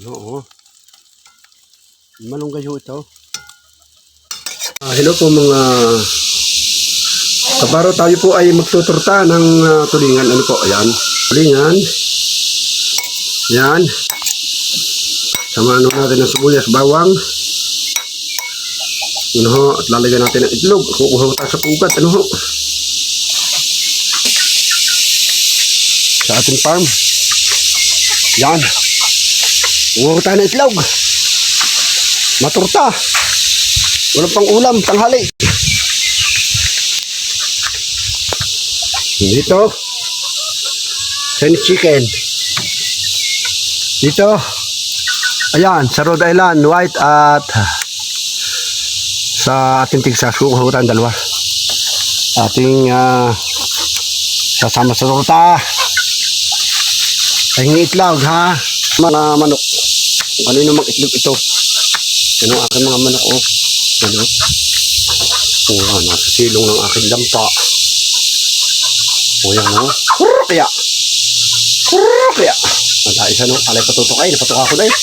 Oo. Malunggay ho ito. Hello po mga kabaro, tayo po ay magtuturta ng tulingan. Ano po? Ayan. Tulingan. Ayan. Samahan natin ng sibuyas, bawang. Ano ho? At lalagyan natin ng itlog. Kukuha tayo sa pugat. Ano ho? Sa ating farm. Yan. Kukuha tayo ng itlog. Maturta. Walang pang ulam, tanghali. Dito. Chinese chicken. Dito. Ayan, sa Rhode Island, white at sa ating Texas, kukuha tayo dalawa. Ating sasama sa torta. Pahingi itlog, ha? Mga manok. Kanino mang itlog ito? Yan ang aking mga manok, oh. Yan, oh. Oh, nasa silong ng aking dampa. Oh, yan, oh. Kaya. Kaya. Nata isa, no? Alay patutukay. Napatuka ko na, eh.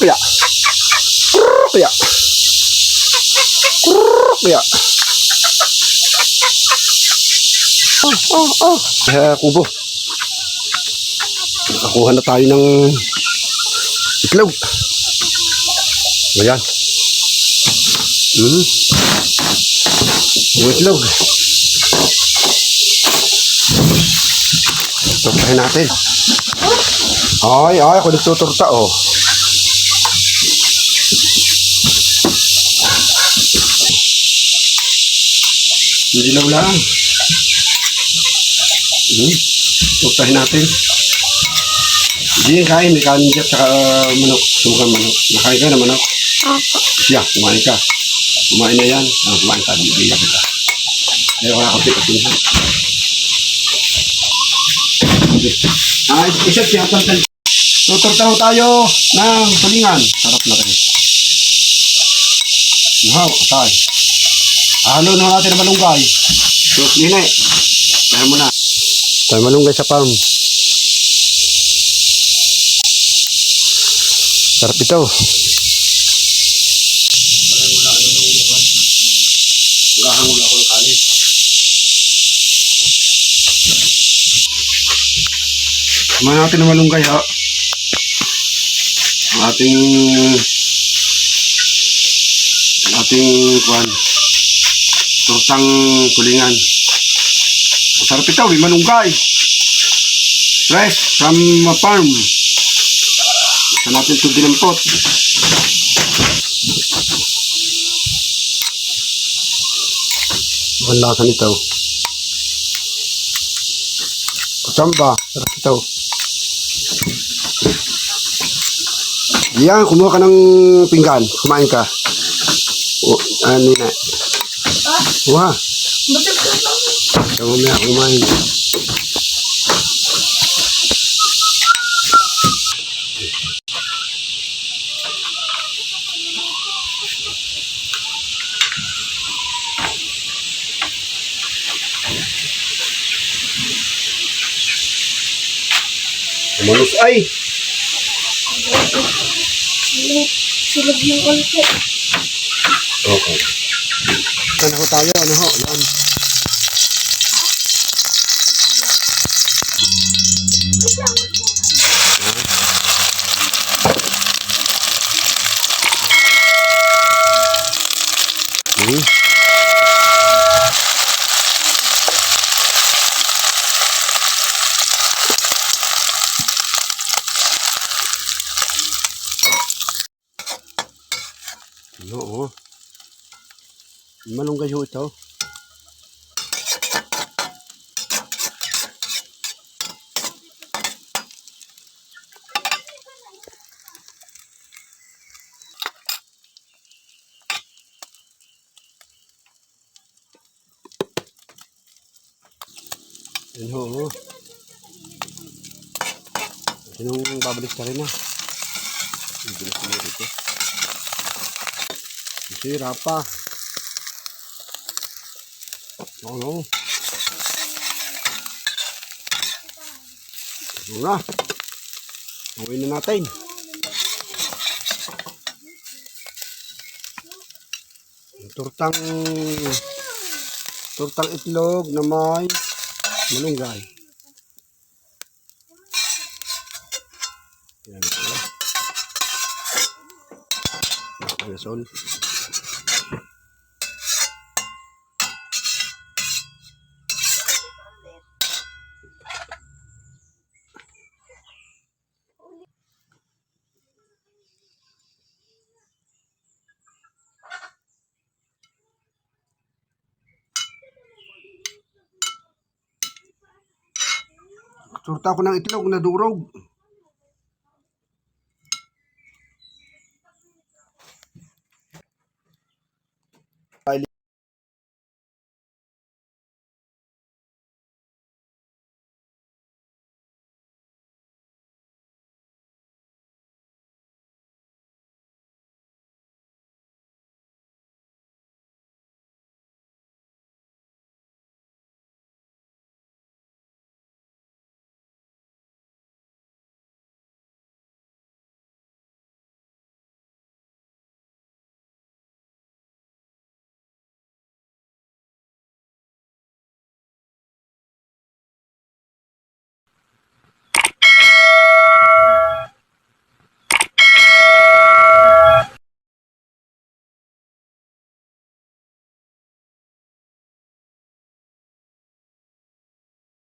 Kaya. Kaya. Kaya. Kubo. Nakakuha na tayo ng itlog. Ayan. Yung itlog. Turtahin natin. Ay, ako nagtuturta, oh. Dilaw lang. Turtahin natin. Hindi yung kain, may kanin dyan, saka manok, subukan manok. Nakain ka na manok? Opo. Siya, kumain ka. Kumain na yan. Kumain ka, bibigyan kita. Kaya wala kapit at pinsan. Isip siya, tantan. Tuturtaho tayo ng tulingan. Sarap na rin. Nahaw, atay. Halo na natin ang malunggay. Sus, nini. Kaya mo na. Tayo malunggay sa farm. Sarap ito. Wala ako ng kanin. Kumain natin ng malunggay, ha. Ating kuwan. Turtang tulingan. Sarap ito, may malunggay. Fresh from a farm. Sa natin ito dinampot. Ang lasa nito. Kutsamba. Sarap ito. Yan, kumuha ka ng pinggan. Kumain ka. O, ano na. Wah. Kaya mamaya kumain. Manos ay. Silog ng konti. Okay. Sana ho tayo, ano ho? Yan. Oo. Malunggay ho ito. Yan ho. Sinong babalik ka rin, ha? Hindi na sinira ito. Sira pa. No. Mura. Uwi na natin. Tortang itlog na may malunggay. Yan. Nakakasol. Surta ko ng itlog na durog.